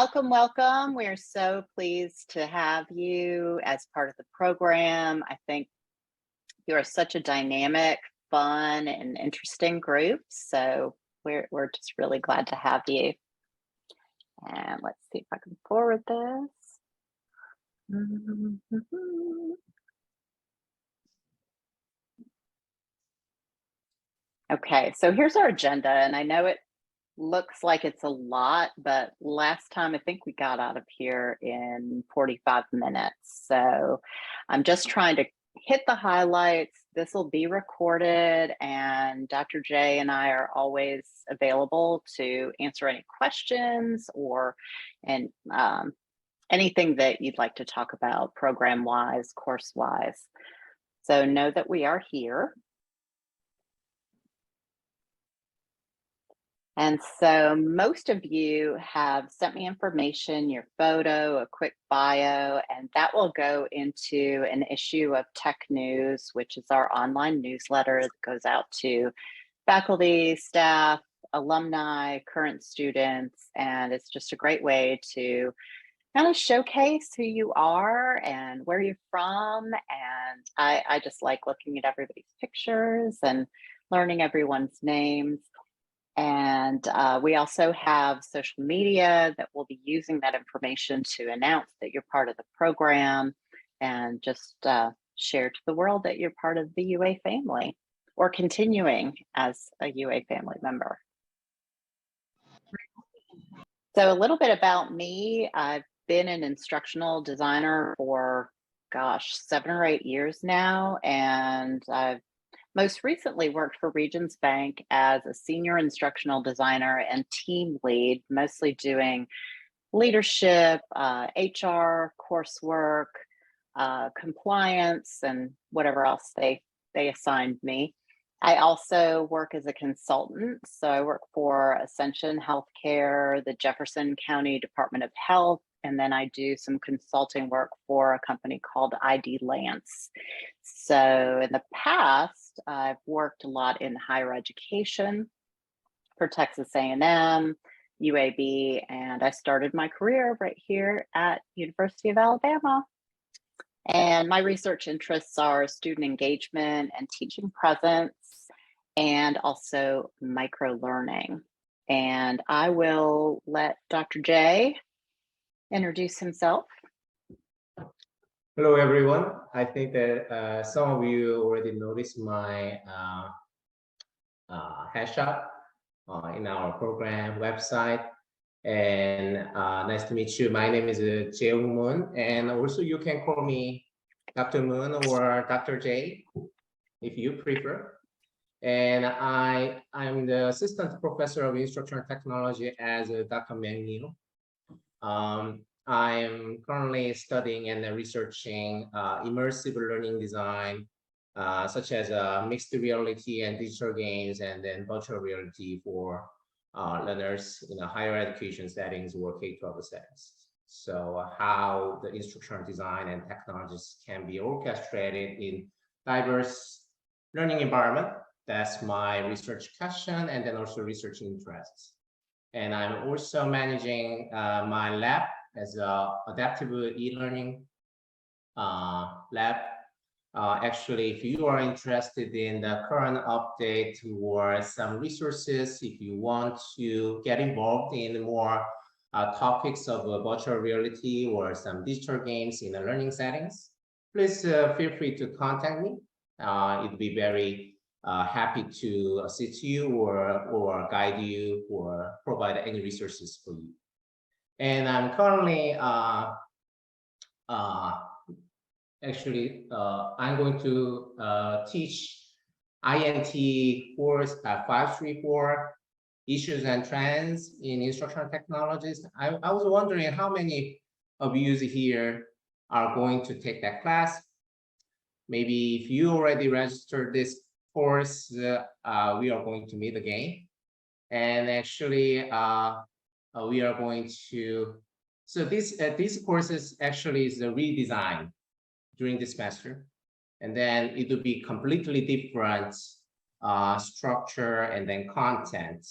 Welcome, welcome. We are so pleased to have you as part of the program. I think you are such a dynamic, fun, and interesting group. So we're just really glad to have you. And let's see if I can forward this. Okay, so here's our agenda, and I know it looks like it's a lot, but last time I think we got out of here in 45 minutes. So I'm just trying to hit the highlights. This will be recorded, and Dr. J and I are always available to answer any questions or anything that you'd like to talk about program-wise, course-wise. So know that we are here. And so most of you have sent me information, your photo, a quick bio, and that will go into an issue of Tech News, which is our online newsletter that goes out to faculty, staff, alumni, current students, and it's just a great way to kind of showcase who you are and where you're from. And I just like looking at everybody's pictures and learning everyone's names. And we also have social media that will be using that information to announce that you're part of the program and just share to the world that you're part of the UA family or continuing as a UA family member. So a little bit about me. I've been an instructional designer for, gosh, 7 or 8 years now, and I've most recently worked for Regions Bank as a senior instructional designer and team lead, mostly doing leadership, HR, coursework, compliance, and whatever else they assigned me. I also work as a consultant. So I work for Ascension Healthcare, the Jefferson County Department of Health, and then I do some consulting work for a company called ID Lance. So in the past, I've worked a lot in higher education for Texas A&M, UAB, and I started my career right here at University of Alabama. And my research interests are student engagement and teaching presence, and also micro-learning. And I will let Dr. J introduce himself. Hello, everyone. I think that some of you already noticed my headshot in our program website. And nice to meet you. My name is Jae-Woong Moon, and also you can call me Dr. Moon or Dr. J if you prefer. And I'm the assistant professor of instructional technology as Dr. Meng Liu. I'm currently studying and researching immersive learning design, such as mixed reality and digital games, and then virtual reality for learners in a higher education settings or K-12 settings. So how the instructional design and technologies can be orchestrated in diverse learning environment. That's my research question and then also research interests. And I'm also managing my lab as a adaptive e-learning lab. Actually, if you are interested in the current update or some resources, if you want to get involved in more topics of virtual reality or some digital games in the learning settings, please feel free to contact me. It'd be very happy to assist you or guide you or provide any resources for you. And I'm currently actually, I'm going to teach INTE course 534, Issues and Trends in Instructional Technologies. I was wondering how many of you here are going to take that class. Maybe if you already registered this course, we are going to meet again. And actually, we are going to, so this course is actually is a redesign during the semester, and then it will be completely different structure and then content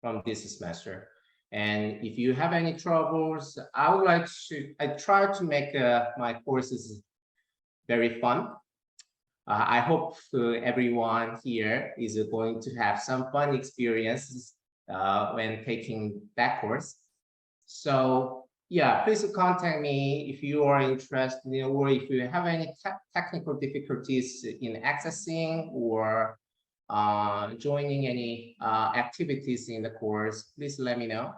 from this semester. And if you have any troubles, I try to make my courses very fun. I hope everyone here is going to have some fun experiences when taking that course. So yeah, please contact me if you are interested, or if you have any technical difficulties in accessing or joining any activities in the course, please let me know.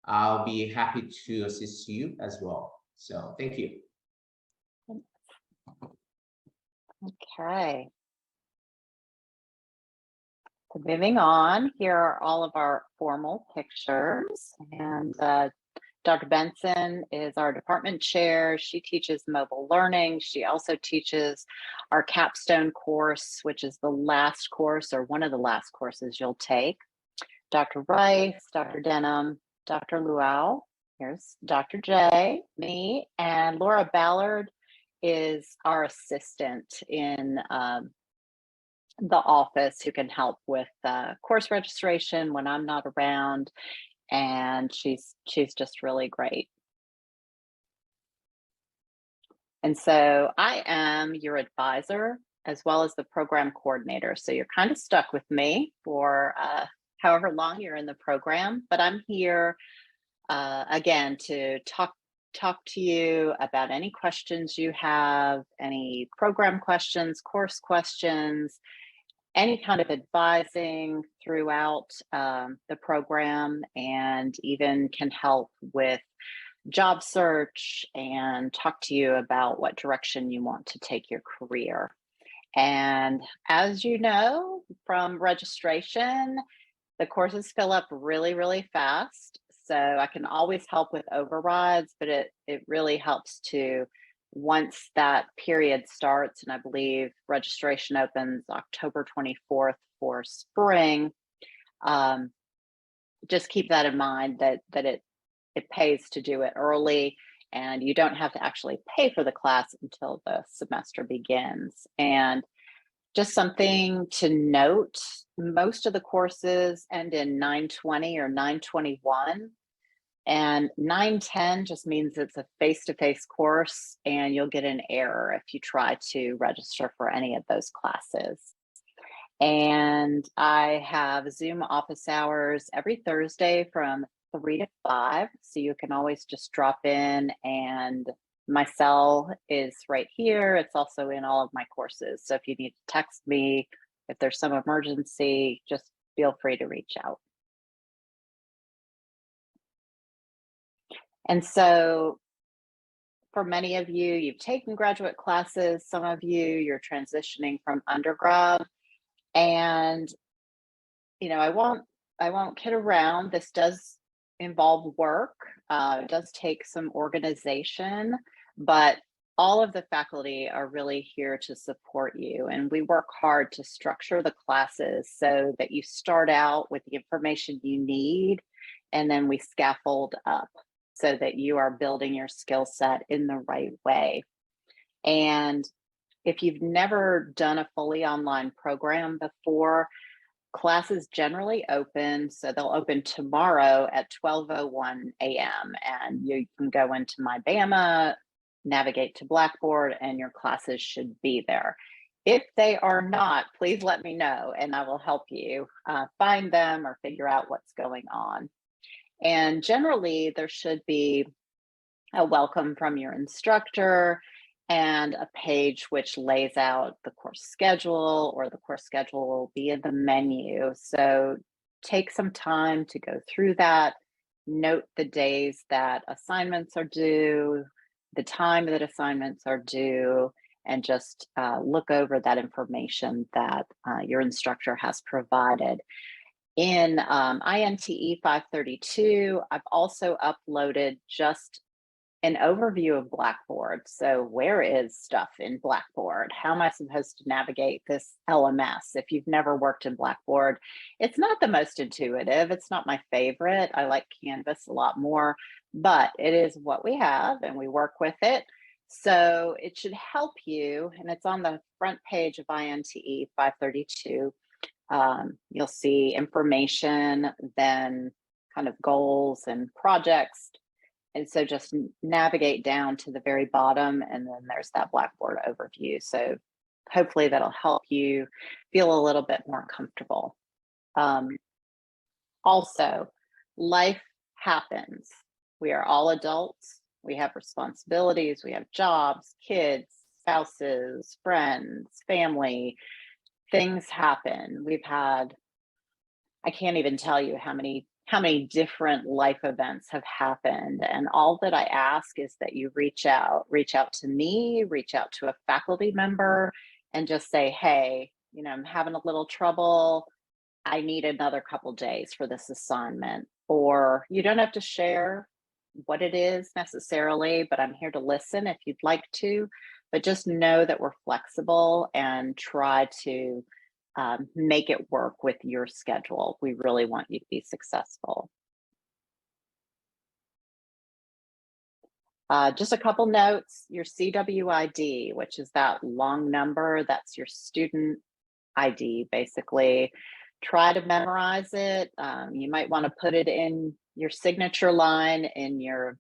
I'll be happy to assist you as well. So thank you. Okay. So moving on, here are all of our formal pictures. And Dr. Benson is our department chair. She teaches mobile learning. She also teaches our capstone course, which is the last course or one of the last courses you'll take. Dr. Rice, Dr. Denham, Dr. Luau, here's Dr. J, me, and Laura Ballard is our assistant in the office who can help with course registration when I'm not around, and she's just really great. And so I am your advisor as well as the program coordinator. So you're kind of stuck with me for however long you're in the program, but I'm here again to talk to you about any questions you have, any program questions, course questions, any kind of advising throughout the program, and even can help with job search and talk to you about what direction you want to take your career. And as you know from registration, the courses fill up really, really fast. So I can always help with overrides, but it really helps to, once that period starts, and I believe registration opens October 24th for spring, just keep that in mind that it pays to do it early, and you don't have to actually pay for the class until the semester begins. And just something to note, most of the courses end in 920 or 921, and 910 just means it's a face-to-face course, and you'll get an error if you try to register for any of those classes. And I have Zoom office hours every Thursday from 3 to 5. So you can always just drop in, and my cell is right here. It's also in all of my courses. So if you need to text me, if there's some emergency, just feel free to reach out. And so for many of you, you've taken graduate classes. Some of you, you're transitioning from undergrad. And I won't kid around. This does involve work. It does take some organization, but all of the faculty are really here to support you. And we work hard to structure the classes so that you start out with the information you need, and then we scaffold up so that you are building your skill set in the right way. And if you've never done a fully online program before, classes generally open, so they'll open tomorrow at 12:01 a.m. and you can go into My Bama, navigate to Blackboard, and your classes should be there. If they are not, please let me know and I will help you find them or figure out what's going on. And generally, there should be a welcome from your instructor and a page which lays out the course schedule, or the course schedule will be in the menu. So take some time to go through that, note the days that assignments are due, the time that assignments are due, and just look over that information that your instructor has provided. In INTE 532, I've also uploaded just an overview of Blackboard. So where is stuff in Blackboard? How am I supposed to navigate this LMS? If you've never worked in Blackboard, it's not the most intuitive. It's not my favorite. I like Canvas a lot more, but it is what we have and we work with it. So it should help you, and it's on the front page of INTE 532. You'll see information, then kind of goals and projects. And so just navigate down to the very bottom, and then there's that Blackboard overview. So hopefully that'll help you feel a little bit more comfortable. Also, life happens. We are all adults. We have responsibilities. We have jobs, kids, spouses, friends, family. Things happen. We've had, I can't even tell you how many different life events have happened. And all that I ask is that you reach out to me, reach out to a faculty member, and just say, hey, I'm having a little trouble. I need another couple days for this assignment. Or you don't have to share what it is necessarily, but I'm here to listen if you'd like to. But just know that we're flexible and try to make it work with your schedule. We really want you to be successful. Just a couple notes, your CWID, which is that long number, that's your student ID, basically. Try to memorize it. You might want to put it in your signature line in your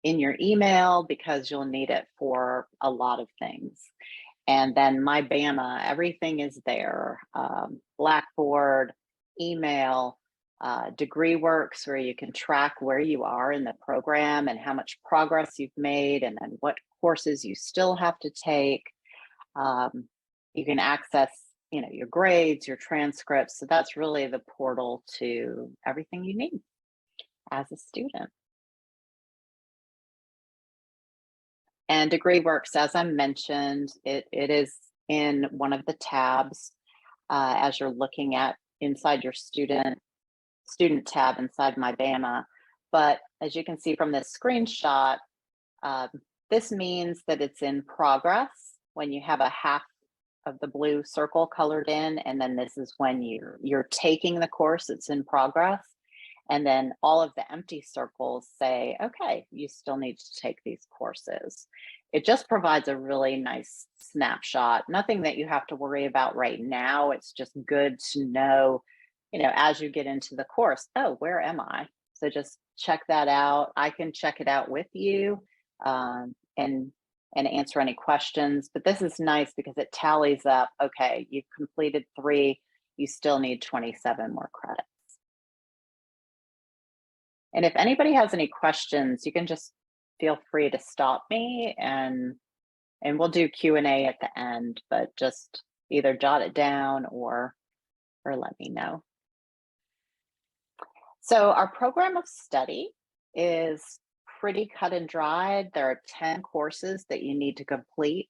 email, because you'll need it for a lot of things. And then my BAMA, everything is there. Blackboard, email, DegreeWorks, where you can track where you are in the program and how much progress you've made, and then what courses you still have to take. You can access, your grades, your transcripts. So that's really the portal to everything you need as a student. And DegreeWorks, as I mentioned, it is in one of the tabs as you're looking at inside your student tab inside my BAMA. But as you can see from this screenshot, this means that it's in progress when you have a half of the blue circle colored in, and then this is when you're taking the course, it's in progress. And then all of the empty circles say, okay, you still need to take these courses. It just provides a really nice snapshot, nothing that you have to worry about right now. It's just good to know, as you get into the course, oh, where am I? So just check that out. I can check it out with you and answer any questions. But this is nice because it tallies up, okay, you've completed 3, you still need 27 more credits. And if anybody has any questions, you can just feel free to stop me, and we'll do Q&A at the end, but just either jot it down or let me know. So our program of study is pretty cut and dried. There are 10 courses that you need to complete.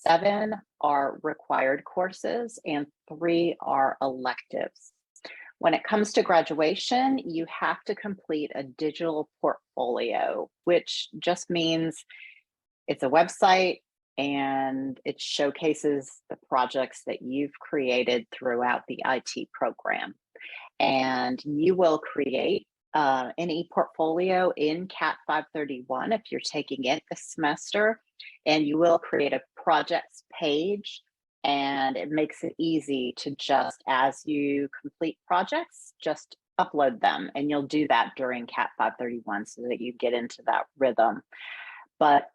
7 are required courses and 3 are electives. When it comes to graduation, you have to complete a digital portfolio, which just means it's a website and it showcases the projects that you've created throughout the IT program. And you will create an e-portfolio in CAT 531 if you're taking it this semester, and you will create a projects page. And it makes it easy to just, as you complete projects, just upload them. And you'll do that during CAT 531 so that you get into that rhythm. But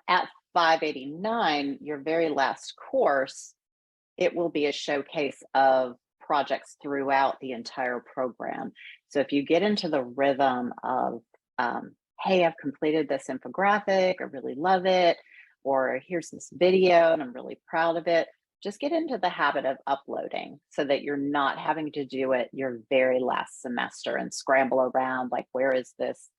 at 589, your very last course, it will be a showcase of projects throughout the entire program. So if you get into the rhythm of, hey, I've completed this infographic, I really love it, or here's this video and I'm really proud of it, just get into the habit of uploading so that you're not having to do it your very last semester and scramble around like, where is this,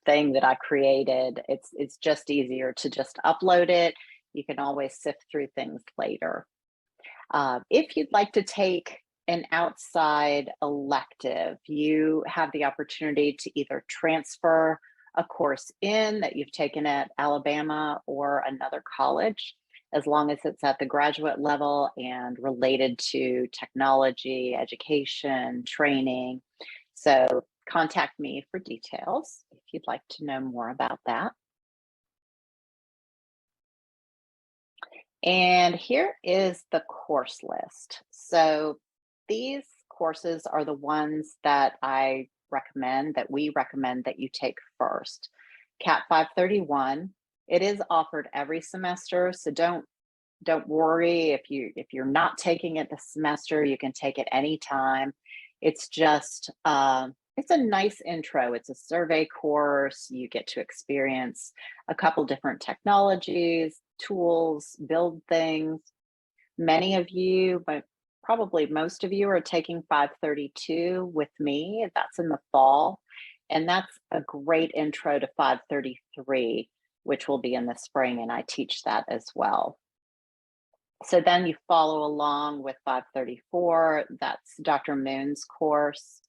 thing that I created? It's just easier to just upload it. You can always sift through things later. If you'd like to take an outside elective, you have the opportunity to either transfer a course in that you've taken at Alabama or another college, as long as it's at the graduate level and related to technology, education, training. So contact me for details if you'd like to know more about that. And here is the course list. So these courses are the ones that we recommend that you take first. CAT 531, it is offered every semester, so don't worry if you're not taking it this semester. You can take it anytime. It's just it's a nice intro. It's a survey course. You get to experience a couple different technologies, tools, build things. Many of you, but probably most of you, are taking 532 with me. That's in the fall, and that's a great intro to 533, which will be in the spring, and I teach that as well. So then you follow along with 534, that's Dr. Moon's course.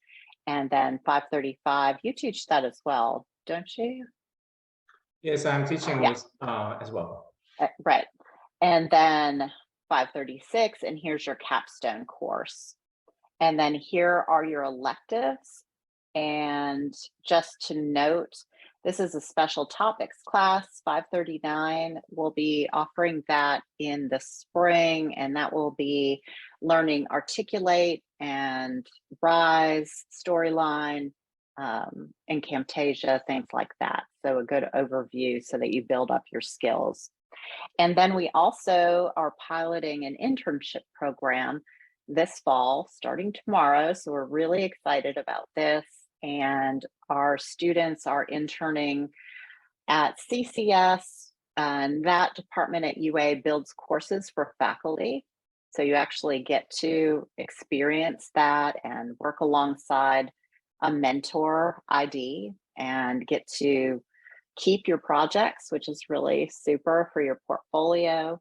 And then 535, you teach that as well, don't you? Yes, I'm teaching Yeah, with as well. right. And then 536, and here's your capstone course. And then here are your electives. And just to note, this is a special topics class. 539 will be offering that in the spring, and that will be learning Articulate and Rise, Storyline, and Camtasia, things like that. So a good overview so that you build up your skills. And then we also are piloting an internship program this fall, starting tomorrow. So we're really excited about this. And our students are interning at CCS, and that department at UA builds courses for faculty. So you actually get to experience that and work alongside a mentor ID and get to keep your projects, which is really super for your portfolio.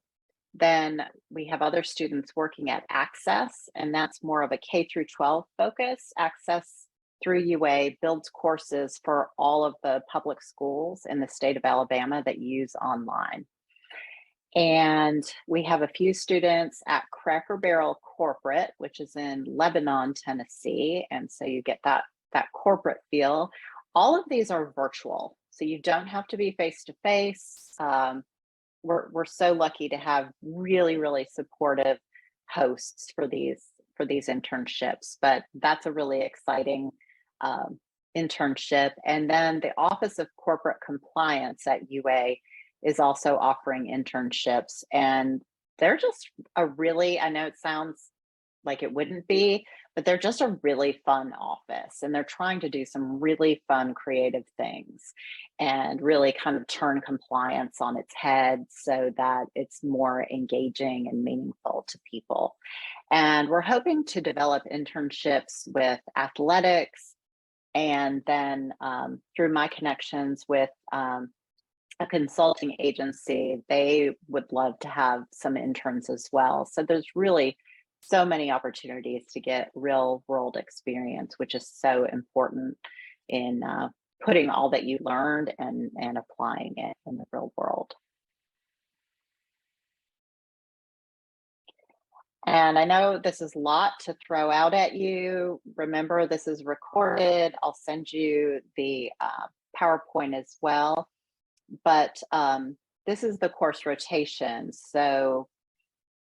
Then we have other students working at Access, and that's more of a K through 12 focus. Access through UA builds courses for all of the public schools in the state of Alabama that use online. And we have a few students at Cracker Barrel Corporate, which is in Lebanon, Tennessee. And so you get that corporate feel. All of these are virtual, so you don't have to be face-to-face. We're so lucky to have really, really supportive hosts for these internships, but that's a really exciting internship. And then the Office of Corporate Compliance at UA is also offering internships, and they're just I know it sounds like it wouldn't be, but they're just a really fun office, and they're trying to do some really fun, creative things and really kind of turn compliance on its head so that it's more engaging and meaningful to people. And we're hoping to develop internships with athletics, and then through my connections with a consulting agency, they would love to have some interns as well. So there's really so many opportunities to get real world experience, which is so important in putting all that you learned and applying it in the real world. And I know this is a lot to throw out at you. Remember, this is recorded. I'll send you the PowerPoint as well. But this is the course rotation. So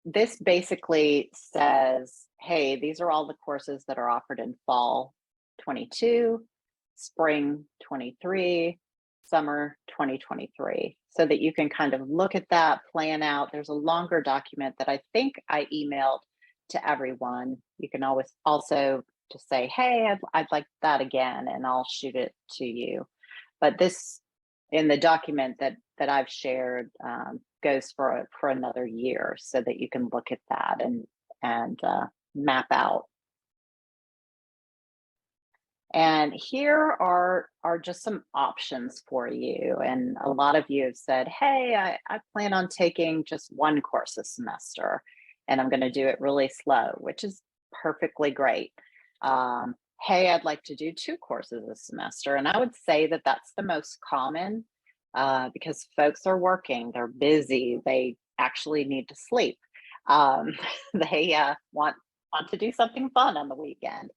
this basically says, hey, these are all the courses that are offered in fall 22, spring 23, summer 2023, so that you can kind of look at that, plan out. There's a longer document that I think I emailed to everyone. You can always also just say, hey, I'd like that again, and I'll shoot it to you. But this, in the document that I've shared, goes for another year, so that you can look at that and map out. And here are just some options for you. And a lot of you have said, hey, I plan on taking just one course a semester, and I'm going to do it really slow, which is perfectly great. Hey, I'd like to do 2 courses a semester. And I would say that that's the most common, because folks are working, they're busy, they actually need to sleep. They want to do something fun on the weekend.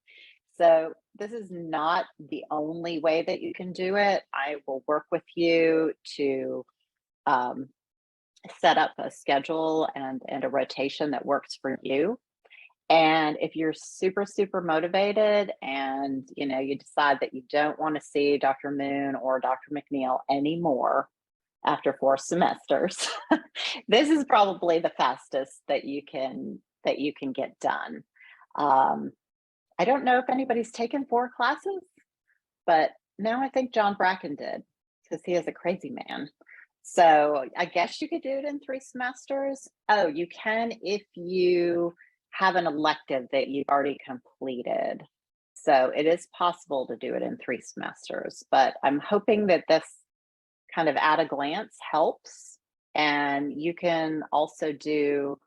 So this is not the only way that you can do it. I will work with you to set up a schedule and a rotation that works for you. And if you're super, super motivated and you decide that you don't want to see Dr. Moon or Dr. McNeil anymore after 4 semesters, this is probably the fastest that you can get done. I don't know if anybody's taken 4 classes, but now I think John Bracken did, because he is a crazy man. So I guess you could do it in 3 semesters. Oh, you can if you have an elective that you've already completed. So it is possible to do it in 3 semesters, but I'm hoping that this kind of at a glance helps. And you can also do,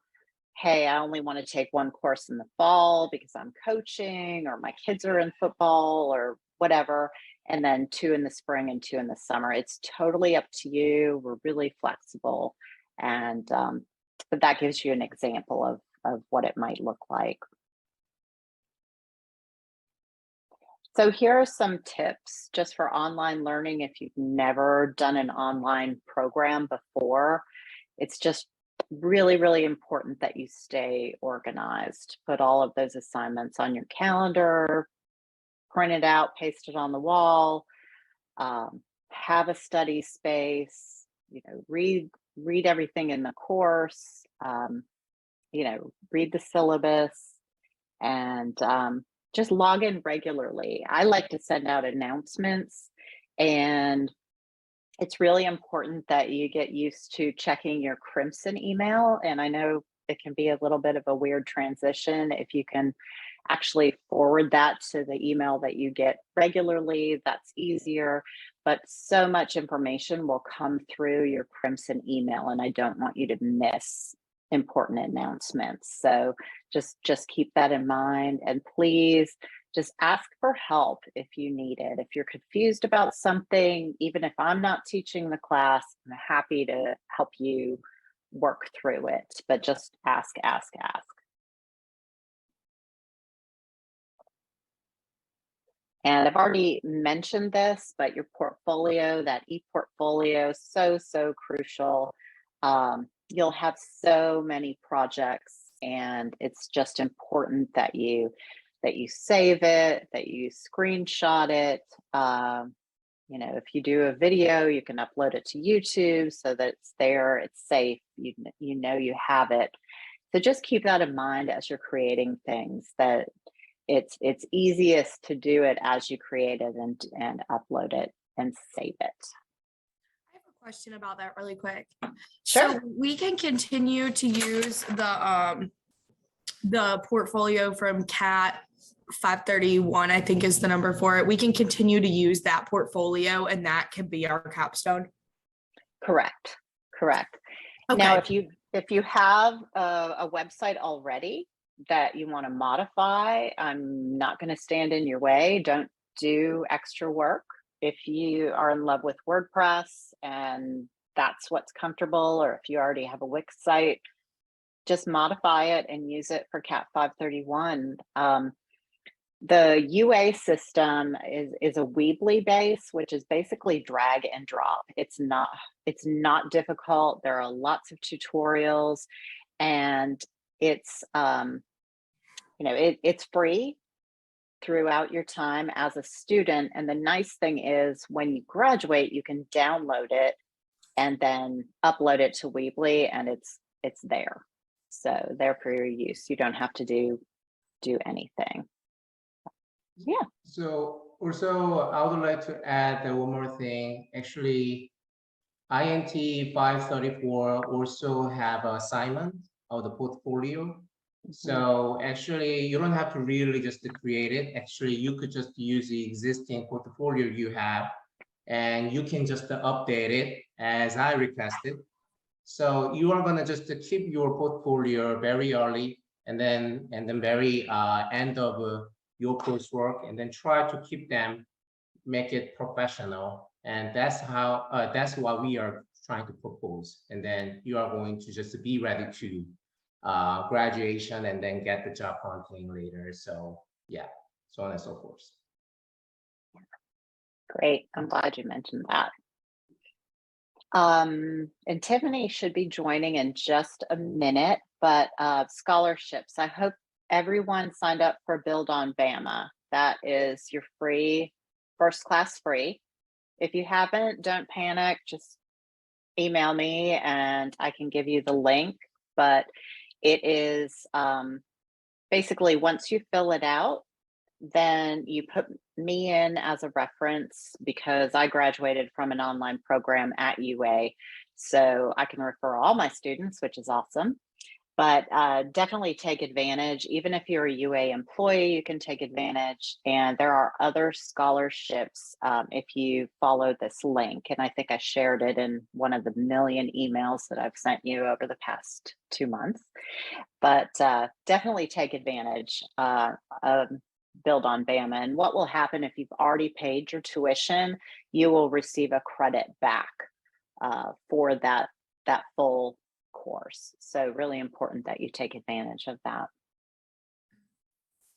hey, I only want to take 1 course in the fall because I'm coaching or my kids are in football or whatever, and then 2 in the spring and 2 in the summer. It's totally up to you. We're really flexible. And but that gives you an example of what it might look like. So here are some tips just for online learning. If you've never done an online program before, it's just really, really important that you stay organized. Put all of those assignments on your calendar, print it out, paste it on the wall, have a study space, read everything in the course, read the syllabus, and just log in regularly. I like to send out announcements, and it's really important that you get used to checking your Crimson email. And I know it can be a little bit of a weird transition. If you can actually forward that to the email that you get regularly, that's easier. But so much information will come through your Crimson email, and I don't want you to miss important announcements. So just keep that in mind, and please just ask for help if you need it. If you're confused about something, even if I'm not teaching the class, I'm happy to help you work through it, but just ask, ask, ask. And I've already mentioned this, but your portfolio, that e-portfolio, so crucial. You'll have so many projects, and it's just important that you save it, that you screenshot it. If you do a video, you can upload it to YouTube so that it's there, it's safe, you have it. So just keep that in mind as you're creating things, that it's easiest to do it as you create it and upload it and save it. I have a question about that really quick. Sure. So we can continue to use the portfolio from CAT 531, I think is the number for it. We can continue to use that portfolio, and that can be our capstone. Correct. Okay. Now, if you have a website already that you want to modify, I'm not going to stand in your way. Don't do extra work. If you are in love with WordPress and that's what's comfortable, or if you already have a Wix site, just modify it and use it for CAT 531. The UA system is a Weebly base, which is basically drag and drop. It's not difficult. There are lots of tutorials, and it's it's free throughout your time as a student. And the nice thing is, when you graduate, you can download it and then upload it to Weebly, and it's there. So there for your use. You don't have to do anything. Yeah. So also, I would like to add one more thing. Actually, INTE 534 also have an assignment of the portfolio. So actually, you don't have to really just create it. Actually, you could just use the existing portfolio you have, and you can just update it as I requested. So you are gonna just keep your portfolio very early, and then very end of your coursework, and then try to keep them, make it professional. And that's how that's what we are trying to propose. And then you are going to just be ready to graduation, and then get the job hunting later. So yeah, so on and so forth. Great. I'm glad you mentioned that. And Tiffany should be joining in just a minute, but scholarships. I hope everyone signed up for Build on Bama. That is your free, first class free. If you haven't, don't panic, just email me and I can give you the link. But it is basically, once you fill it out, then you put me in as a reference because I graduated from an online program at UA. So I can refer all my students, which is awesome. But definitely take advantage. Even if you're a UA employee, you can take advantage. And there are other scholarships if you follow this link. And I think I shared it in one of the million emails that I've sent you over the past 2 months. But definitely take advantage of Build on Bama. And what will happen if you've already paid your tuition, you will receive a credit back for that full course. So really important that you take advantage of that.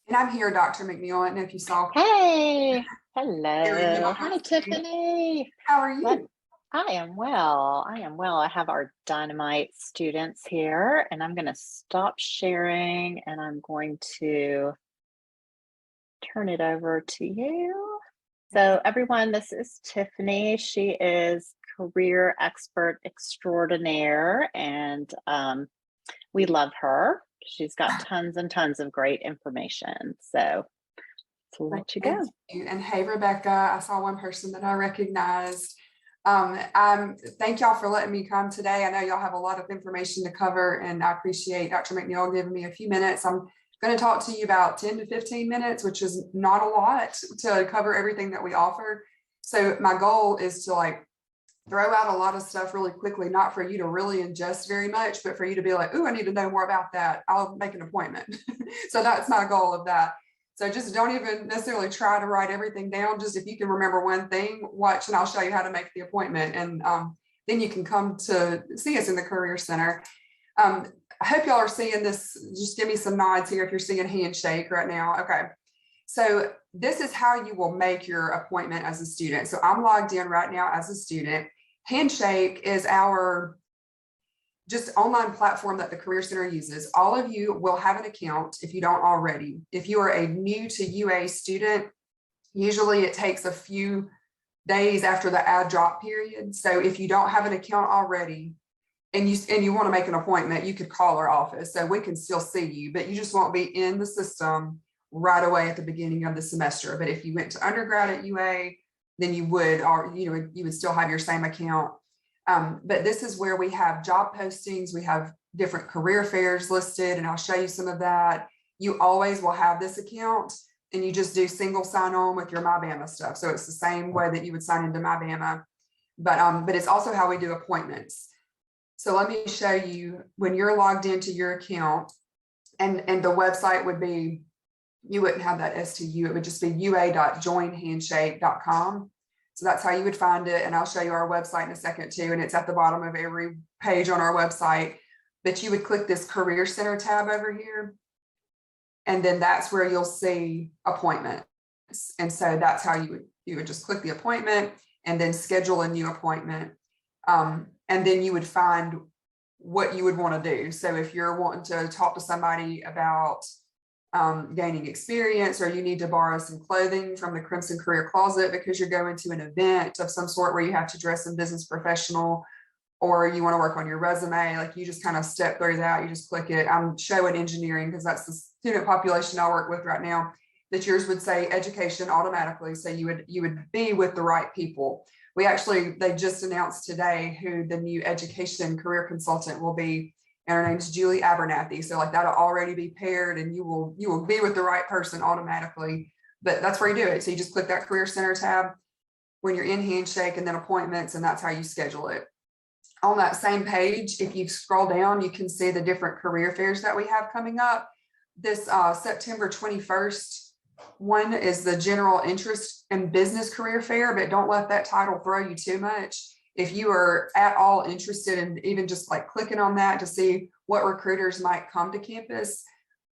And I'm here, Dr. McNeil. I don't know if you saw. Hey, hello. Hi, Tiffany. How are you? I am well. I have our Dynamite students here, and I'm going to stop sharing, and I'm going to turn it over to you. So everyone, this is Tiffany. She is career expert extraordinaire, and we love her. She's got tons and tons of great information. So to let you go. And hey, Rebecca, I saw one person that I recognized. Thank y'all for letting me come today. I know y'all have a lot of information to cover, and I appreciate Dr. McNeil giving me a few minutes. I'm going to talk to you about 10 to 15 minutes, which is not a lot to cover everything that we offer. So my goal is to throw out a lot of stuff really quickly, not for you to really ingest very much, but for you to be like, "Ooh, I need to know more about that. I'll make an appointment." So that's my goal of that. So just don't even necessarily try to write everything down. Just if you can remember one thing, watch and I'll show you how to make the appointment. And then you can come to see us in the Career Center. I hope y'all are seeing this. Just give me some nods here if you're seeing Handshake right now. Okay. So this is how you will make your appointment as a student. So I'm logged in right now as a student. Handshake is our just online platform that the Career Center uses. All of you will have an account if you don't already. If you are a new to UA student, usually it takes a few days after the add drop period. So if you don't have an account already and you want to make an appointment, you could call our office so we can still see you, but you just won't be in the system right away at the beginning of the semester. But if you went to undergrad at UA, then you would, or you would still have your same account. But this is where we have job postings, we have different career fairs listed, and I'll show you some of that. You always will have this account, and you just do single sign on with your MyBama stuff. So it's the same way that you would sign into MyBama, but it's also how we do appointments. So let me show you when you're logged into your account, and the website would be, you wouldn't have that STU, it would just be ua.joinhandshake.com. So that's how you would find it. And I'll show you our website in a second too. And it's at the bottom of every page on our website. But you would click this Career Center tab over here. And then that's where you'll see appointments. And so that's how you would just click the appointment and then schedule a new appointment. And then you would find what you would want to do. So if you're wanting to talk to somebody about gaining experience, or you need to borrow some clothing from the Crimson Career Closet because you're going to an event of some sort where you have to dress in business professional, or you want to work on your resume, like you just kind of step through that, you just click it. I'm showing engineering because that's the student population I work with right now, that yours would say education automatically. So you would be with the right people. They just announced today who the new education career consultant will be, and her name's Julie Abernathy. So that'll already be paired, and you will be with the right person automatically. But that's where you do it. So you just click that Career Center tab when you're in Handshake, and then appointments, and that's how you schedule it. On that same page, if you scroll down, you can see the different career fairs that we have coming up. This September 21st one is the General Interest and Business Career Fair, but don't let that title throw you too much. If you are at all interested in even just clicking on that to see what recruiters might come to campus,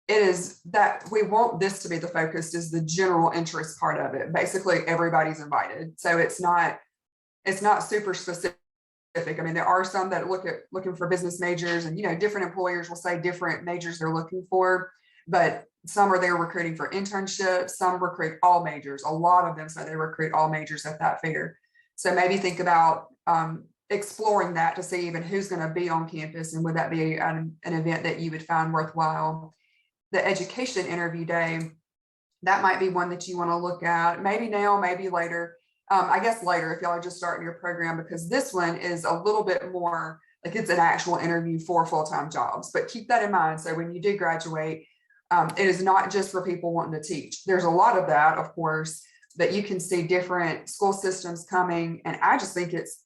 it is that we want this to be the focus, is the general interest part of it. Basically, everybody's invited. So it's not super specific. I mean, there are some that looking for business majors, and different employers will say different majors they're looking for. but some are there recruiting for internships, some recruit all majors. A lot of them say they recruit all majors at that fair. So maybe think about exploring that to see even who's going to be on campus, and would that be an event that you would find worthwhile. The education interview day, that might be one that you want to look at, maybe now, maybe later. I guess later if y'all are just starting your program, because this one is a little bit more like it's an actual interview for full-time jobs. But keep that in mind. So when you do graduate, it is not just for people wanting to teach. There's a lot of that, of course, that you can see different school systems coming. And I just think it's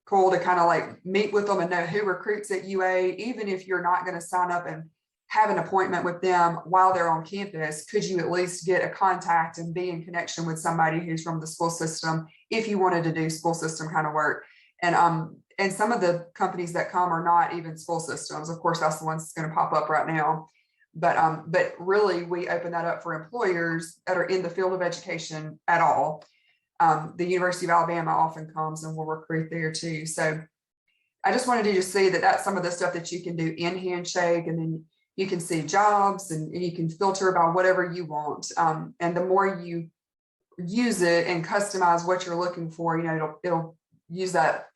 cool to kind of like meet with them and know who recruits at UA, even if you're not going to sign up and have an appointment with them while they're on campus. Could you at least get a contact and be in connection with somebody who's from the school system if you wanted to do school system kind of work? And some of the companies that come are not even school systems. Of course, that's the ones that's going to pop up right now. But really, we open that up for employers that are in the field of education at all. The University of Alabama often comes and will recruit there too. So I just wanted you to see that that's some of the stuff that you can do in Handshake, and then you can see jobs and you can filter by whatever you want. And the more you use it and customize what you're looking for, you know, it'll use that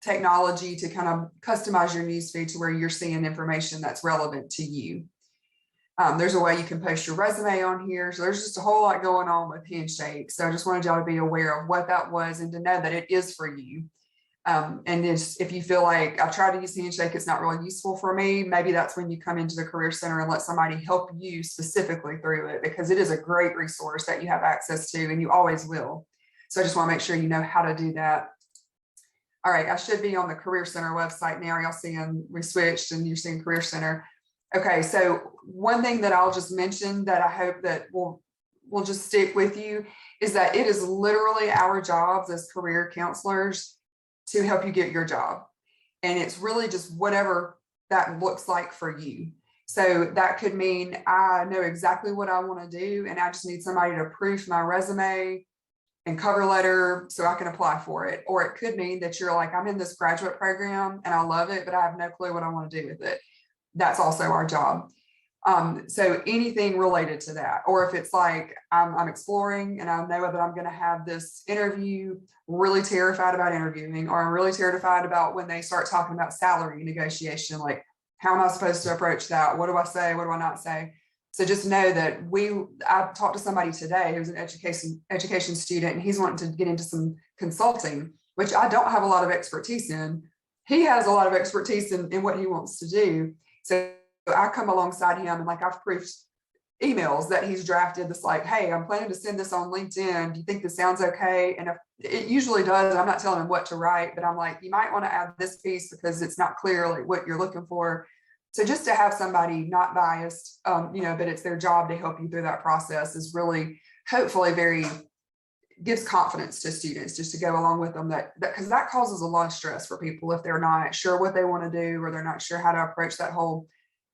technology to kind of customize your newsfeed to where you're seeing information that's relevant to you. There's a way you can post your resume on here. So there's just a whole lot going on with Handshake. So I just wanted y'all to be aware of what that was and to know that it is for you. And if you feel like I've tried to use Handshake, it's not really useful for me, maybe that's when you come into the Career Center and let somebody help you specifically through it, because it is a great resource that you have access to and you always will. So I just want to make sure you know how to do that. All right, I should be on the Career Center website now. Y'all seeing we switched and you're seeing Career Center. Okay, so one thing that I'll just mention that I hope that will just stick with you is that it is literally our jobs as career counselors to help you get your job. And it's really just whatever that looks like for you. So that could mean I know exactly what I want to do and I just need somebody to proof my resume and cover letter so I can apply for it. Or it could mean that you're like, I'm in this graduate program and I love it, but I have no clue what I want to do with it. That's also our job. So anything related to that, or if it's like I'm exploring and I know that I'm going to have this interview, really terrified about interviewing, or I'm really terrified about when they start talking about salary negotiation, like how am I supposed to approach that? What do I say? What do I not say? So just know that I talked to somebody today who's an education student, and he's wanting to get into some consulting, which I don't have a lot of expertise in. He has a lot of expertise in what he wants to do. So I come alongside him and like I've proofed emails that he's drafted that's like, hey, I'm planning to send this on LinkedIn. Do you think this sounds okay? And if it usually does, I'm not telling him what to write, but I'm like, you might want to add this piece because it's not clear like what you're looking for. So just to have somebody not biased, but it's their job to help you through that process is really hopefully gives confidence to students just to go along with them, that because that causes a lot of stress for people if they're not sure what they want to do or they're not sure how to approach that whole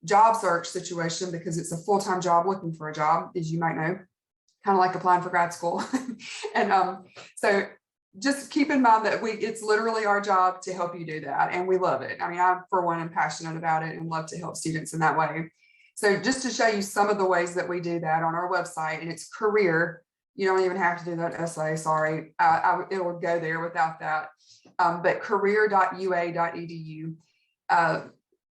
job search situation, because it's a full-time job looking for a job, as you might know, kind of like applying for grad school. And so just keep in mind that it's literally our job to help you do that. And we love it. I mean, I, for one, am passionate about it and love to help students in that way. So just to show you some of the ways that we do that on our website, and it's career. You don't even have to do that essay, sorry. It'll go there without that. But career.ua.edu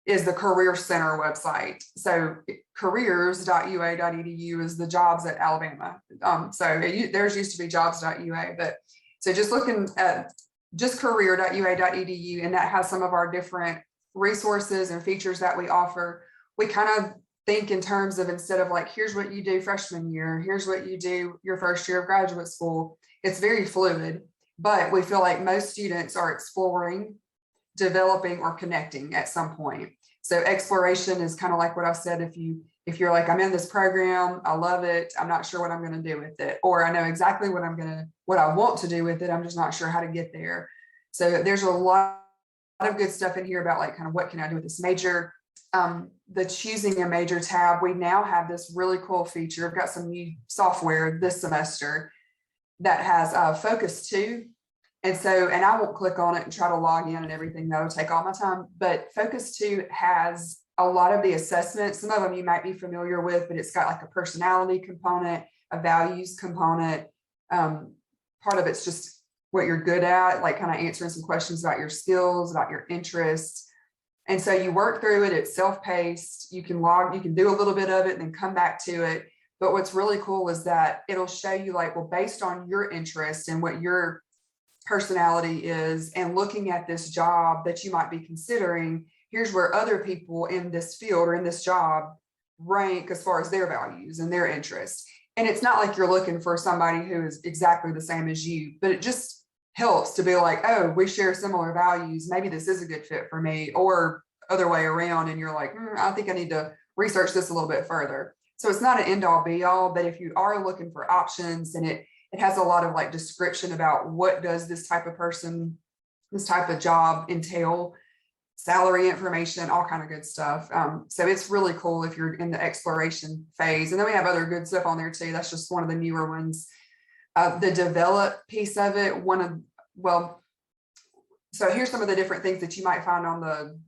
is the Career Center website. So careers.ua.edu is the jobs at Alabama. There's used to be jobs.ua, but so just looking at just career.ua.edu, and that has some of our different resources and features that we offer. We kind of think in terms of, instead of like, here's what you do freshman year, here's what you do your first year of graduate school. It's very fluid, but we feel like most students are exploring, developing, or connecting at some point. So exploration is kind of like what I said. If you're like, I'm in this program, I love it, I'm not sure what I'm going to do with it, or I know exactly what I want to do with it, I'm just not sure how to get there. So there's a lot of good stuff in here about like kind of what can I do with this major. The choosing a major tab, we now have this really cool feature. I've got some new software this semester that has Focus 2. And I won't click on it and try to log in and everything. That'll take all my time. But Focus 2 has a lot of the assessments, some of them you might be familiar with, but it's got like a personality component, a values component. Part of it's just what you're good at, like kind of answering some questions about your skills, about your interests. And so you work through it, it's self-paced, you can do a little bit of it and then come back to it. But what's really cool is that it'll show you like, well, based on your interest and what your personality is, and looking at this job that you might be considering, here's where other people in this field or in this job rank as far as their values and their interests. And it's not like you're looking for somebody who is exactly the same as you, but it just helps to be like, oh, we share similar values. Maybe this is a good fit for me, or other way around. And you're like, I think I need to research this a little bit further. So it's not an end all be all, but if you are looking for options, and it has a lot of like description about what does this type of person, this type of job entail, salary information, all kind of good stuff. So it's really cool if you're in the exploration phase. And then we have other good stuff on there too. That's just one of the newer ones. The develop piece of it, so here's some of the different things that you might find on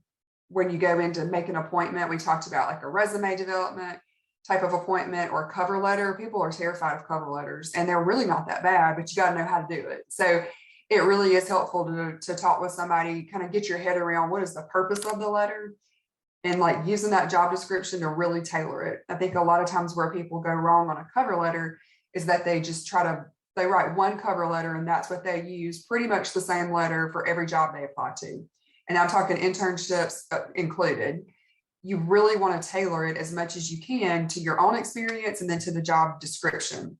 when you go in to make an appointment. We talked about like a resume development type of appointment or cover letter. People are terrified of cover letters, and they're really not that bad, but you got to know how to do it. So it really is helpful to talk with somebody, kind of get your head around what is the purpose of the letter, and like using that job description to really tailor it. I think a lot of times where people go wrong on a cover letter is that they just they write one cover letter and that's what they use, pretty much the same letter for every job they apply to. And I'm talking internships included. You really want to tailor it as much as you can to your own experience and then to the job description.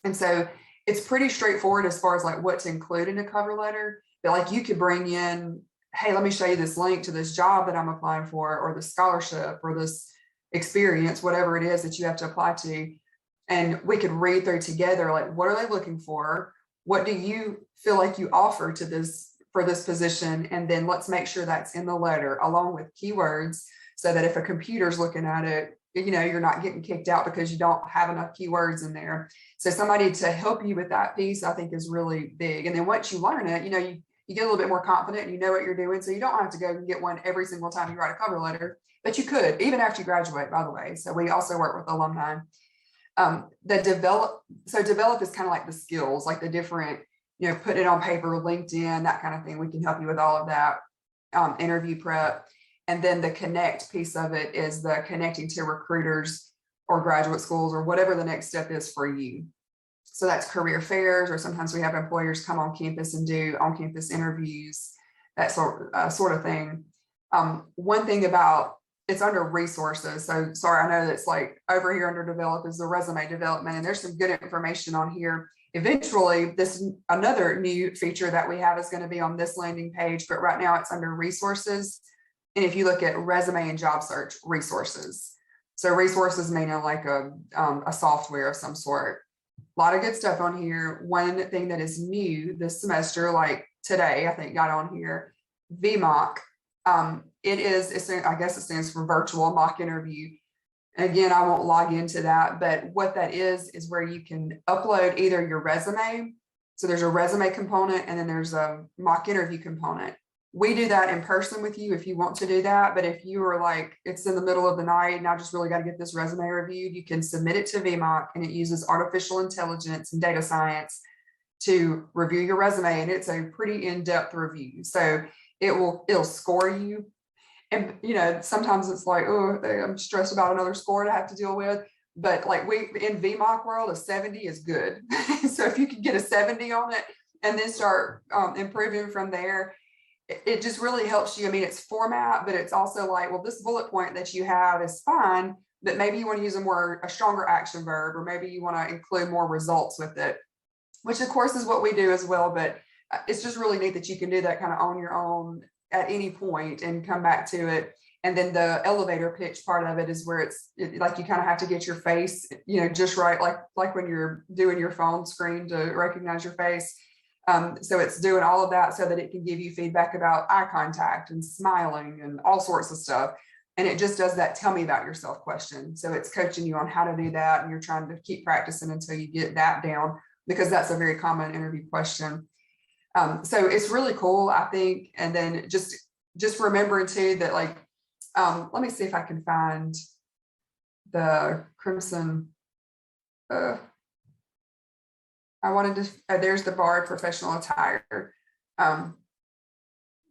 And so it's pretty straightforward as far as like what to include in a cover letter. But like you could bring in, hey, let me show you this link to this job that I'm applying for, or the scholarship, or this experience, whatever it is that you have to apply to. And we could read through together, like, what are they looking for? What do you feel like you offer to for this position? And then let's make sure that's in the letter along with keywords, so that if a computer's looking at it, you're not getting kicked out because you don't have enough keywords in there. So somebody to help you with that piece, I think, is really big. And then once you learn it, you get a little bit more confident and you know what you're doing. So you don't have to go and get one every single time you write a cover letter, but you could, even after you graduate, by the way. So we also work with alumni. Develop is kind of like the skills, like the different, put it on paper, LinkedIn, that kind of thing. We can help you with all of that, interview prep. And then the connect piece of it is the connecting to recruiters or graduate schools or whatever the next step is for you. So that's career fairs, or sometimes we have employers come on campus and do on-campus interviews, that sort of thing. One thing about it's under resources. So sorry, I know that's like over here under develop is the resume development, and there's some good information on here. Eventually, another new feature that we have is going to be on this landing page, but right now it's under resources. And if you look at resume and job search resources, so resources meaning like a software of some sort. A lot of good stuff on here. One thing that is new this semester, like today, I think got on here, VMOC. I guess it stands for virtual mock interview. Again, I won't log into that, but what that is where you can upload either your resume. So there's a resume component and then there's a mock interview component. We do that in person with you if you want to do that. But if you are like, it's in the middle of the night and I just really got to get this resume reviewed, you can submit it to VMOC, and it uses artificial intelligence and data science to review your resume. And it's a pretty in-depth review. So it'll score you. And, sometimes it's like, oh, I'm stressed about another score to have to deal with. But like in VMOC world, a 70 is good. So if you can get a 70 on it and then start improving from there, it just really helps you. I mean, it's format, but it's also like, well, this bullet point that you have is fine, but maybe you want to use a stronger action verb, or maybe you want to include more results with it, which of course is what we do as well. But it's just really neat that you can do that kind of on your own at any point and come back to it. And then the elevator pitch part of it is where it's like you kind of have to get your face, just right, like when you're doing your phone screen to recognize your face. So it's doing all of that so that it can give you feedback about eye contact and smiling and all sorts of stuff. And it just does that tell me about yourself question. So it's coaching you on how to do that. And you're trying to keep practicing until you get that down, because that's a very common interview question. So it's really cool, I think. And then just remembering too that like Let me see if I can find the Crimson. I wanted to, there's the Bard professional attire.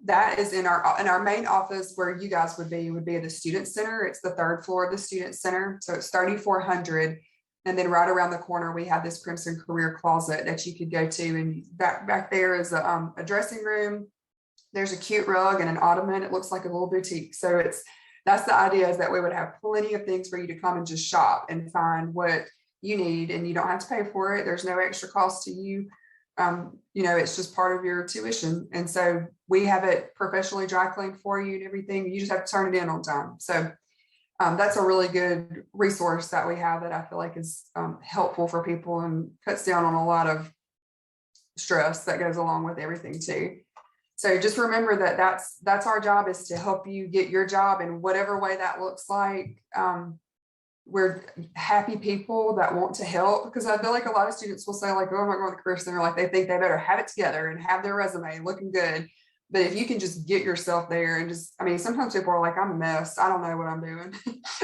That is in our main office where you guys would be the student center. It's the third floor of the student center. So it's 3,400. And then right around the corner, we have this Crimson Career Closet that you could go to. And back there is a dressing room. There's a cute rug and an ottoman. It looks like a little boutique. So that's the idea, is that we would have plenty of things for you to come and just shop and find what you need, and you don't have to pay for it. There's no extra cost to you. It's just part of your tuition. And so we have it professionally dry cleaned for you and everything. You just have to turn it in on time. So that's a really good resource that we have that I feel like is helpful for people and cuts down on a lot of stress that goes along with everything too. So just remember that that's our job, is to help you get your job in whatever way that looks like. We're happy people that want to help, because I feel like a lot of students will say like, oh, I'm not going to the career center. Like they think they better have it together and have their resume looking good. But if you can just get yourself there and sometimes people are like, I'm a mess. I don't know what I'm doing.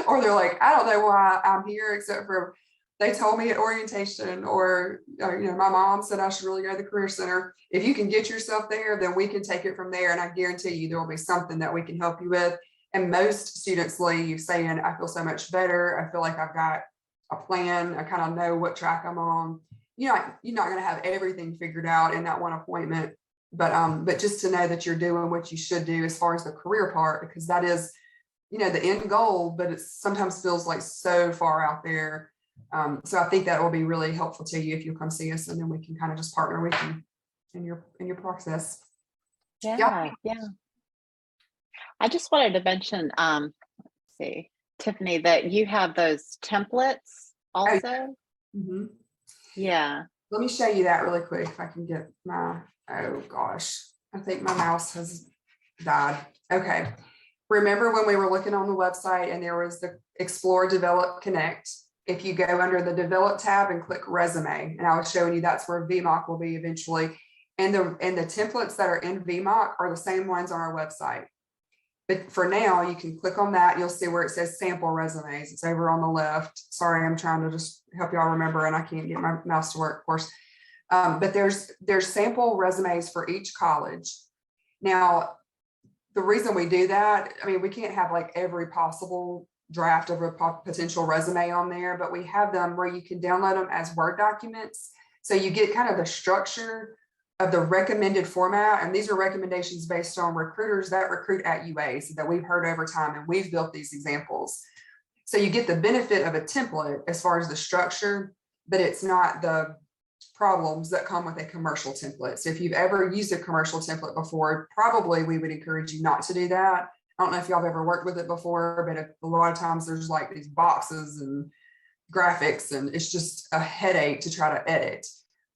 Or they're like, I don't know why I'm here, except for they told me at orientation, or my mom said I should really go to the career center. If you can get yourself there, then we can take it from there. And I guarantee you there will be something that we can help you with. And most students leave saying, I feel so much better. I feel like I've got a plan. I kind of know what track I'm on. You're not going to have everything figured out in that one appointment, but just to know that you're doing what you should do as far as the career part, because that is, the end goal, but it sometimes feels like so far out there. So I think that will be really helpful to you if you come see us, and then we can kind of just partner with you in your process. Yeah. I just wanted to mention, let's see, Tiffany, that you have those templates also. Mm-hmm. Yeah. Let me show you that really quick if I can get oh gosh, I think my mouse has died. Okay. Remember when we were looking on the website and there was the Explore, Develop, Connect? If you go under the Develop tab and click Resume, and I was showing you that's where VMOC will be eventually. And the templates that are in VMOC are the same ones on our website. But for now, you can click on that. You'll see where it says sample resumes. It's over on the left. Sorry, I'm trying to just help y'all remember, and I can't get my mouse to work, of course. But there's sample resumes for each college. Now, the reason we do that, we can't have like every possible draft of a potential resume on there, but we have them where you can download them as Word documents. So you get kind of the structure of the recommended format. And these are recommendations based on recruiters that recruit at UAs that we've heard over time, and we've built these examples. So you get the benefit of a template as far as the structure, but it's not the problems that come with a commercial template. So if you've ever used a commercial template before, probably we would encourage you not to do that. I don't know if y'all have ever worked with it before, but a lot of times there's like these boxes and graphics, and it's just a headache to try to edit.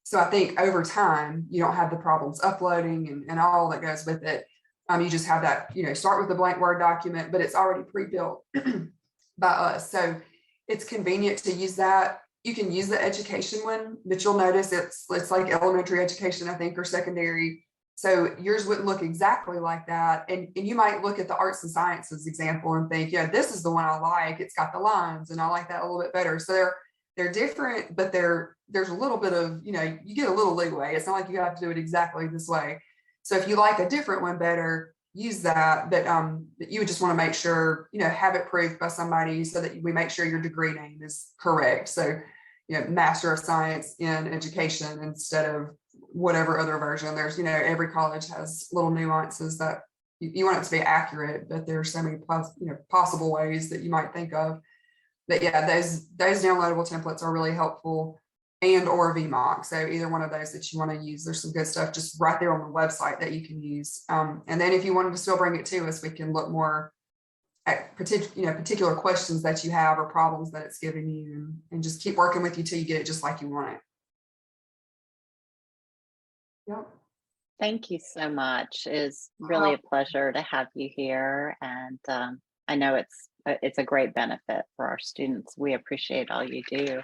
So I think over time, you don't have the problems uploading and all that goes with it. You just have that, start with a blank Word document, but it's already pre-built by us. So it's convenient to use that. You can use the education one, but you'll notice it's like elementary education, I think, or secondary. So yours wouldn't look exactly like that. And you might look at the arts and sciences example and think, yeah, this is the one I like. It's got the lines and I like that a little bit better. So they're different, but there's a little bit of, you get a little leeway. It's not like you have to do it exactly this way. So if you like a different one better, use that. But you would just want to make sure, have it proofed by somebody so that we make sure your degree name is correct. So, Master of Science in Education instead of whatever other version. There's, every college has little nuances that you want it to be accurate, but there's so many possible ways that you might think of. But yeah, those downloadable templates are really helpful, and or VMOC. So either one of those that you want to use, there's some good stuff just right there on the website that you can use. And then if you wanted to still bring it to us, we can look more at particular questions that you have or problems that it's giving you, and just keep working with you till you get it just like you want it. Yep. Thank you so much. It's really a pleasure to have you here. And I know it's a great benefit for our students. We appreciate all you do.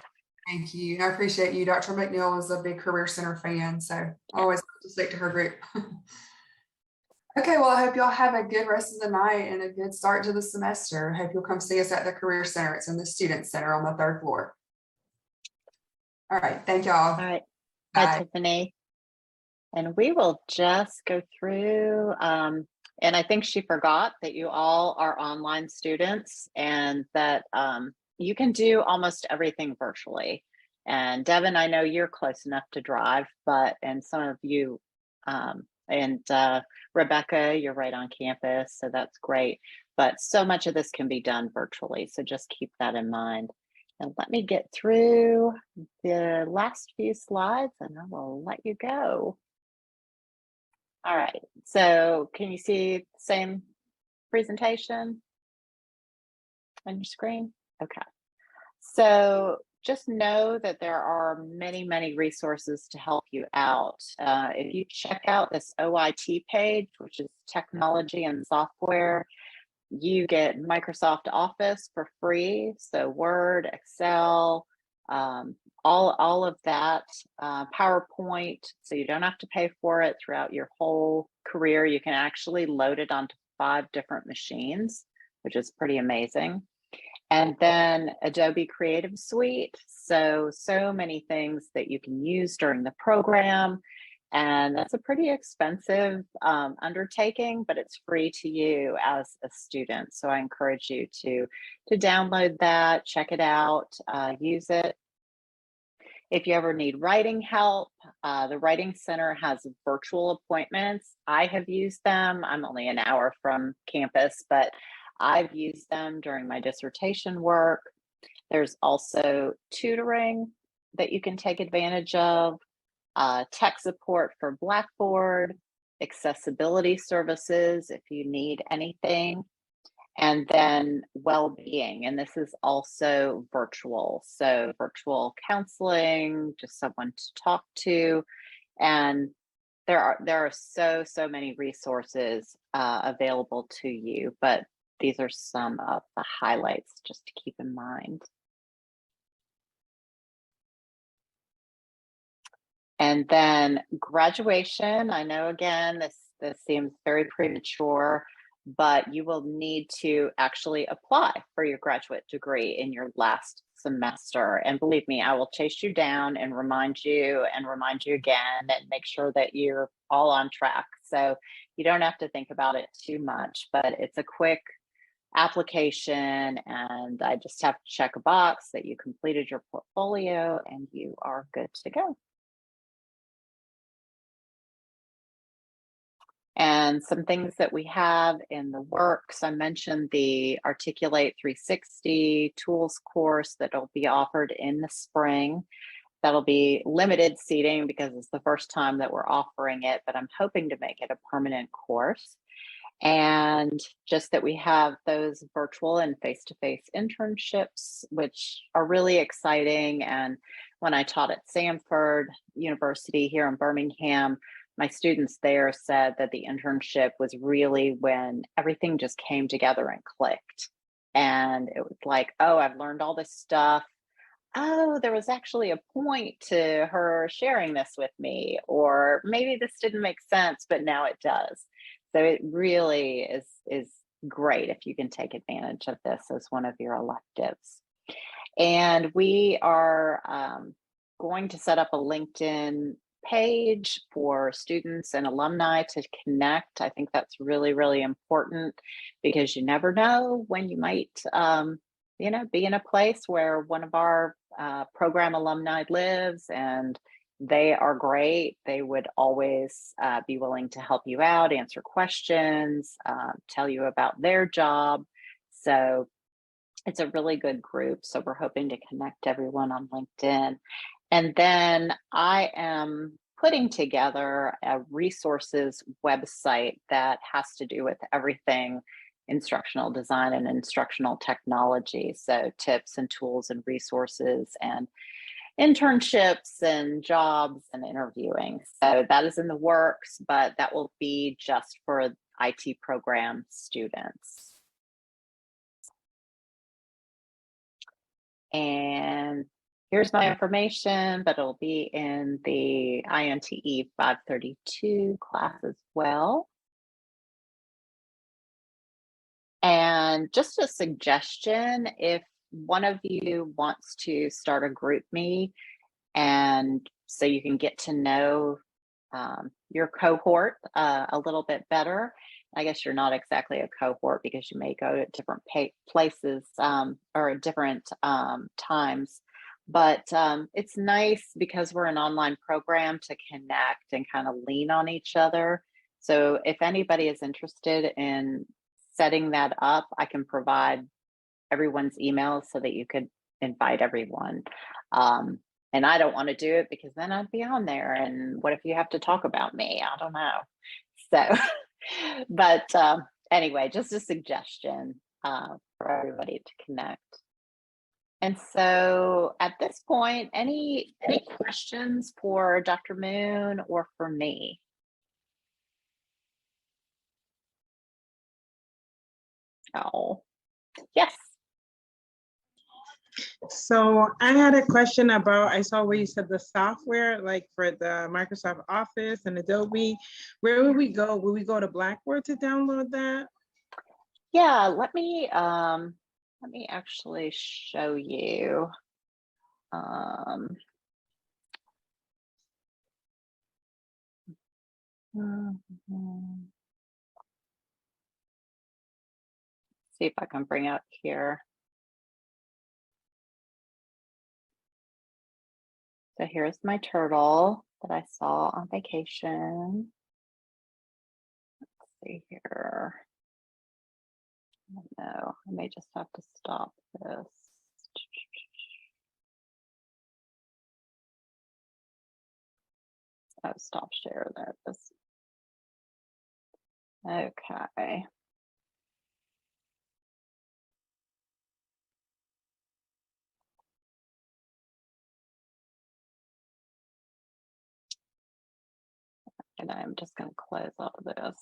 Thank you. I appreciate you. Dr. McNeil is a big Career Center fan, so I always like to stick to her group. Okay, well, I hope y'all have a good rest of the night and a good start to the semester. Hope you'll come see us at the Career Center. It's in the Student Center on the 3rd floor. All right, thank y'all. All right. Bye, Bye. Tiffany. And we will just go through, and I think she forgot that you all are online students and that you can do almost everything virtually. And Devin, I know you're close enough to drive, and some of you, and Rebecca, you're right on campus, so that's great. But so much of this can be done virtually, so just keep that in mind. And let me get through the last few slides and I will let you go. All right, so can you see the same presentation on your screen? Okay, so just know that there are many, many resources to help you out. If you check out this OIT page, which is technology and software, you get Microsoft Office for free. So Word, Excel, all of that, PowerPoint. So you don't have to pay for it throughout your whole career. You can actually load it onto 5 different machines, which is pretty amazing. And then Adobe Creative Suite. So many things that you can use during the program. And that's a pretty expensive undertaking, but it's free to you as a student. So I encourage you to download that, check it out, use it. If you ever need writing help, the Writing Center has virtual appointments. I have used them. I'm only an hour from campus, but I've used them during my dissertation work. There's also tutoring that you can take advantage of, tech support for Blackboard, accessibility services if you need anything, and then well-being. And this is also virtual. So virtual counseling, just someone to talk to. And there are so many resources available to you, but these are some of the highlights just to keep in mind. And then graduation, I know again, this seems very premature, but you will need to actually apply for your graduate degree in your last semester. And believe me, I will chase you down and remind you again and make sure that you're all on track. So you don't have to think about it too much, but it's a quick application and I just have to check a box that you completed your portfolio and you are good to go. And some things that we have in the works, I mentioned the Articulate 360 tools course that'll be offered in the spring. That'll be limited seating because it's the first time that we're offering it, but I'm hoping to make it a permanent course. And just that we have those virtual and face-to-face internships, which are really exciting. And when I taught at Samford University here in Birmingham, my students there said that the internship was really when everything just came together and clicked. And it was like, oh, I've learned all this stuff. Oh, there was actually a point to her sharing this with me, or maybe this didn't make sense, but now it does. So it really is great if you can take advantage of this as one of your electives. And we are going to set up a LinkedIn page for students and alumni to connect. I think that's really, really important because you never know when you might, be in a place where one of our program alumni lives and they are great. They would always be willing to help you out, answer questions, tell you about their job. So it's a really good group. So we're hoping to connect everyone on LinkedIn. And then I am putting together a resources website that has to do with everything instructional design and instructional technology. So tips and tools and resources and internships and jobs and interviewing. So that is in the works, but that will be just for IT program students. And here's my information, but it'll be in the INTE 532 class as well. And just a suggestion, if one of you wants to start a group me, and so you can get to know your cohort a little bit better. I guess you're not exactly a cohort because you may go to different places or different times, but it's nice because we're an online program to connect and kind of lean on each other. So if anybody is interested in setting that up, I can provide everyone's email so that you could invite everyone. And I don't want to do it because then I'd be on there. And what if you have to talk about me? I don't know. So, but anyway, just a suggestion for everybody to connect. And so at this point, any questions for Dr. Moon or for me? Oh, yes. So I had a question about, I saw where you said the software, like for the Microsoft Office and Adobe. Where would we go? Will we go to Blackboard to download that? Yeah, let me actually show you. See if I can bring up here. So here's my turtle that I saw on vacation. Let's see here. I don't know, I may just have to stop this. Oh, stop share, there it is. Okay. And I'm just going to close out of this.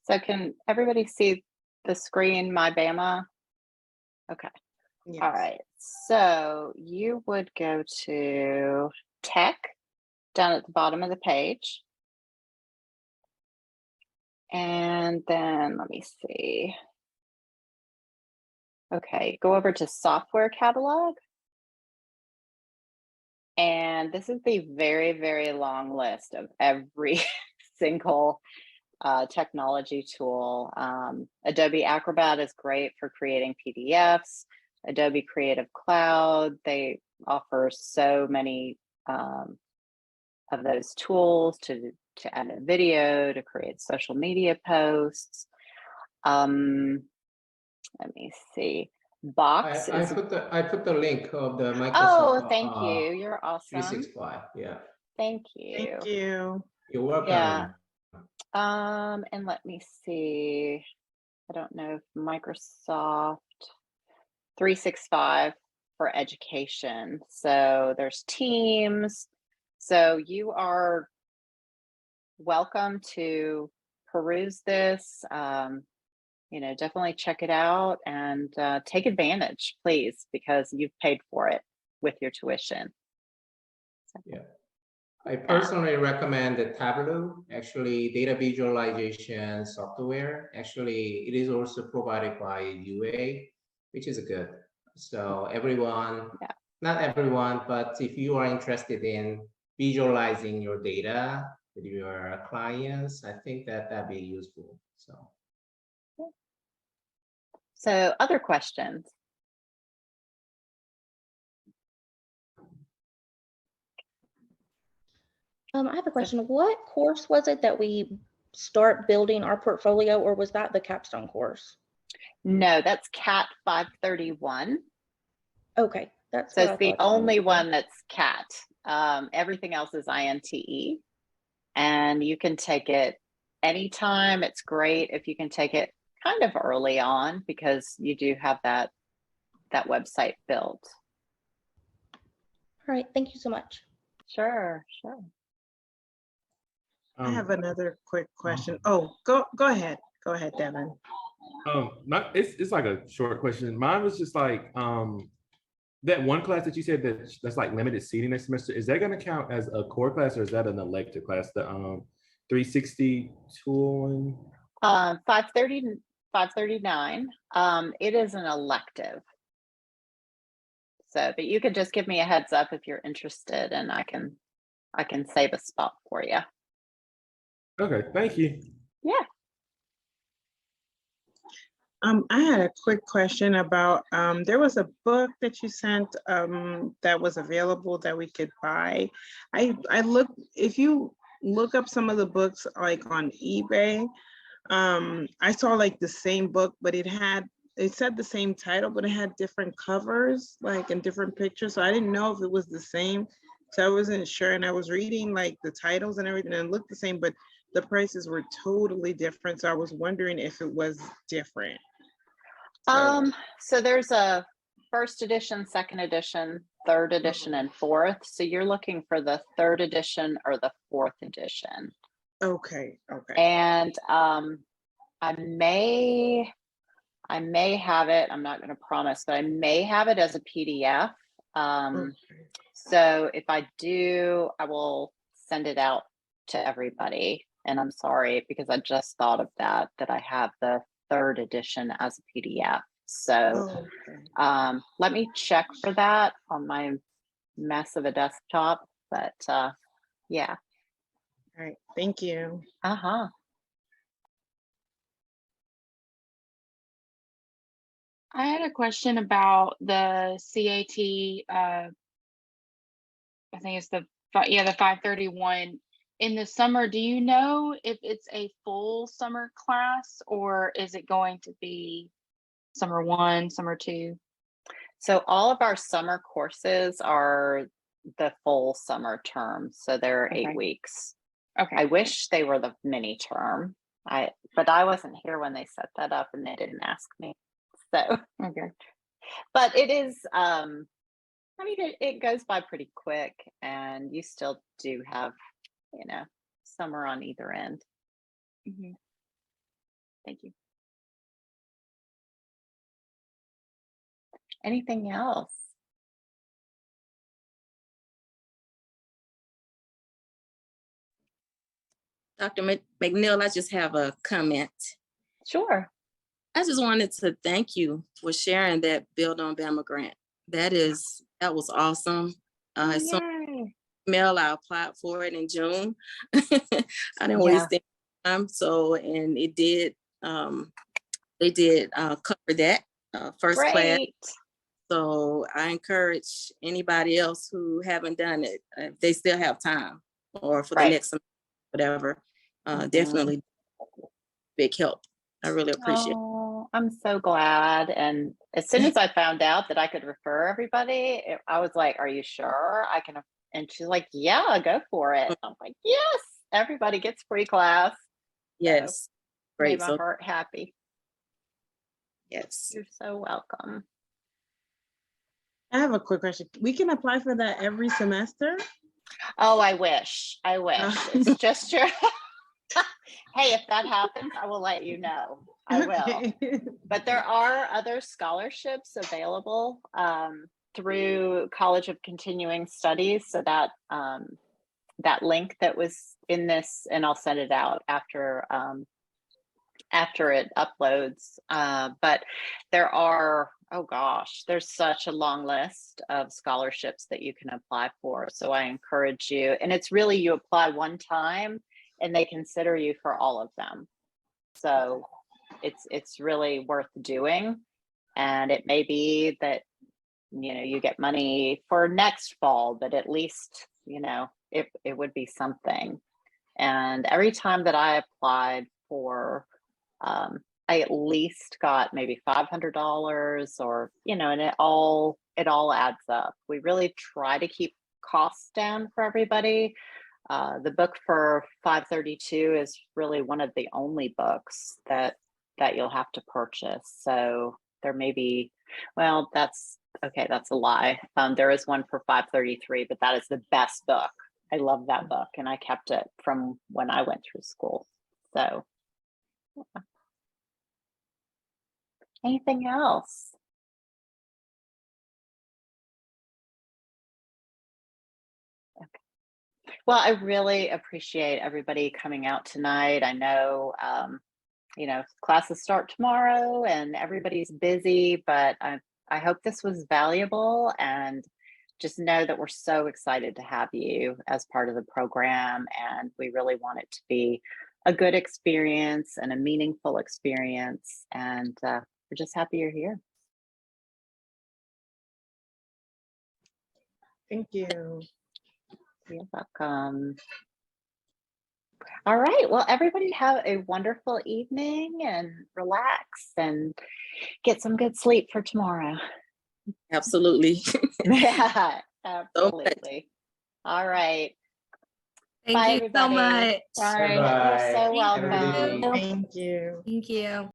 So can everybody see the screen, my Bama? Okay. Yes. All right. So you would go to Tech down at the bottom of the page. And then let me see. Okay, go over to Software Catalog. And this is the very, very long list of every single technology tool. Adobe Acrobat is great for creating PDFs. Adobe Creative Cloud, they offer so many of those tools to add a video, to create social media posts. Let me see. Box I is. I put the link of the Microsoft. Oh, thank you. You're awesome. 365. Yeah. Thank you. Thank you. You're welcome. Yeah. And let me see. I don't know if Microsoft 365 for education. So there's Teams. So you are welcome to peruse this. You know, definitely check it out and take advantage, please, because you've paid for it with your tuition. So, Yeah. I personally recommend the Tableau, actually data visualization software. Actually, it is also provided by UA, which is good. So everyone, not everyone, but if you are interested in visualizing your data with your clients, I think that that'd be useful. So other questions? I have a question. What course was it that we start building our portfolio, or was that the capstone course? No, that's CAT 531. Okay, that's So what it's the I thought. only one that's CAT. Everything else is INTE, and you can take it anytime. It's great if you can take it kind of early on because you do have that website built. All right, thank you so much. Sure, sure. I have another quick question. Oh, go ahead. Go ahead, Devin. Not it's like a short question. Mine was just like that one class that you said that's like limited seating next semester. Is that going to count as a core class or is that an elective class? The 360 tooling. 530, 539. It is an elective. So, but you could just give me a heads up if you're interested, and I can save a spot for you. Okay, thank you. Yeah. I had a quick question about, there was a book that you sent that was available that we could buy. I looked, if you look up some of the books like on eBay, I saw like the same book, but it said the same title, but it had different covers, like in different pictures. So I didn't know if it was the same. So I wasn't sure. And I was reading like the titles and everything and it looked the same, but the prices were totally different. So I was wondering if it was different. So there's a first edition, second edition, third edition, and fourth. So you're looking for the third edition or the fourth edition. Okay. And I may have it. I'm not going to promise, but I may have it as a PDF. So if I do, I will send it out to everybody. And I'm sorry because I just thought of that I have the third edition as a PDF. So let me check for that on my mess of a desktop. But yeah. All right. Thank you. Uh-huh. I had a question about the CAT. I think it's the 531 in the summer. Do you know if it's a full summer class or is it going to be summer 1, summer 2? So all of our summer courses are the full summer term. So they're 8 weeks. Okay. I wish they were the mini term. But I wasn't here when they set that up and they didn't ask me. So Okay. But it is I mean it goes by pretty quick and you still do have, summer on either end. Mm-hmm. Thank you. Anything else? Dr. McNeil, I just have a comment. Sure. I just wanted to thank you for sharing that Build on Bama grant. That was awesome. So email, I applied for it in June. I didn't waste any time. So, and it did, they did cover that first class. So I encourage anybody else who haven't done it, if they still have time or for the next semester, whatever, definitely big help. I really appreciate it. Oh, I'm so glad. And as soon as I found out that I could refer everybody, I was like, are you sure I can? And she's like, yeah, go for it. I'm like, yes, everybody gets free class. Yes. So Great. made my heart happy. Yes. You're so welcome. I have a quick question. We can apply for that every semester? Oh, I wish. It's just your hey, if that happens, I will let you know. I will. But there are other scholarships available through College of Continuing Studies. So that that link that was in this, and I'll send it out after it uploads. But there are, oh gosh, there's such a long list of scholarships that you can apply for. So I encourage you, and it's really, you apply one time and they consider you for all of them. So it's really worth doing. And it may be that, you get money for next fall, but at least, it would be something. And every time that I applied for, I at least got maybe $500 or, and it all adds up. We really try to keep costs down for everybody. The book for 532 is really one of the only books that you'll have to purchase. So there may be, well, that's a lie. There is one for 533, but that is the best book I love that book, and I kept it from when I went through school. So, yeah. Anything else? Okay. Well, I really appreciate everybody coming out tonight. I know, you know, classes start tomorrow and everybody's busy, but I hope this was valuable, and just know that we're so excited to have you as part of the program, and we really want it to be a good experience and a meaningful experience, and we're just happy you're here. Thank you. You're welcome. All right, well, everybody have a wonderful evening and relax and get some good sleep for tomorrow. Absolutely. Yeah, absolutely. All right. Thank Bye, you so everybody. much. Bye. You're so Bye-bye. Have a good welcome. evening. Thank you. Thank you.